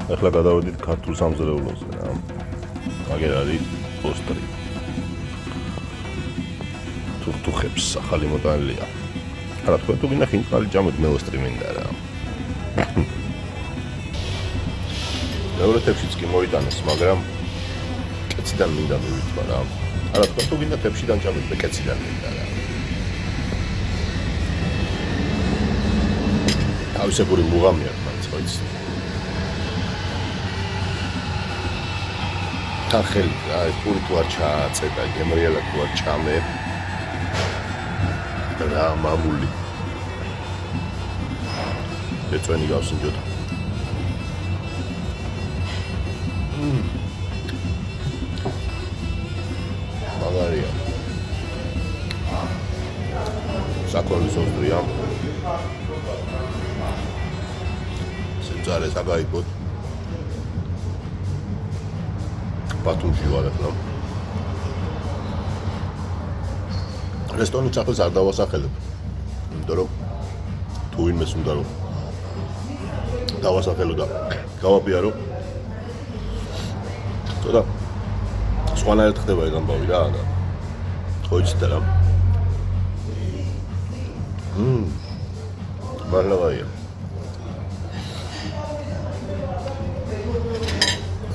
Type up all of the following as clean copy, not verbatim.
ახლა გადავედით ქართულ სამზარეულოზე რა. მაგერ არის პოსტრი. თურთუხებს ახალი მოტანილია. არა თქვენ თუ გინდა ხინკალი ჭამეთ მე ვესტრი მინდა რა. მეორე თებშიც კი მოიტანეს, მაგრამ კეციდან მინდა მივიწვა რა. არა თქვენ თუ გინდა თებშიდან ჭამეთ მე კეციდან მინდა რა. თავისებური მუღამია მაინც ხო იცი. ახელი რა ეს პური თუ არ ჩააწედა გემრიელა თუ არ ჩამე რა მამული ეწვენი გავსინჯოთ მაგარია საკოლის ოსტრია სიძარეს აგაიგოთ ბათუმში ვარ ახლა. რესტორნის სახელს არ დავასახელებ. იმიტომ რომ თუ ვინმეს უნდა რომ დავასახელო და გავაპიარო. ცოტა სხვანაირად ხდება ეგ ამბავი რა და ხო იცით რა. ბარლავაია.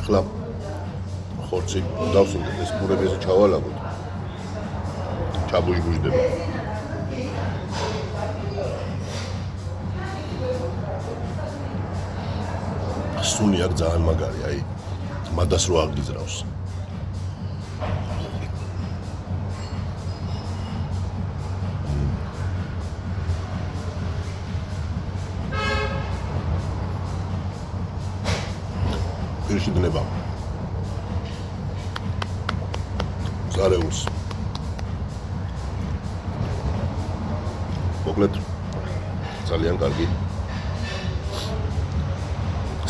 ახლა ხორცი დავსინდეთ ეს პურები ესე ჩავალაგოთ ჩაბუჟბუჟდება სუნი აქ ძალიან მაგარი აი მადას რო აგიზრავს პირში დნება ზარეულს მოკლედ ძალიან კარგი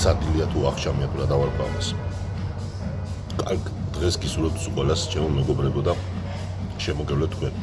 სადილია თუ ახშამია თუ რა დავარქვა ამას კარგ დღეს გისურვებთ ყველას ჩემო მეგობრებო და შემოგევლეთ თქვენ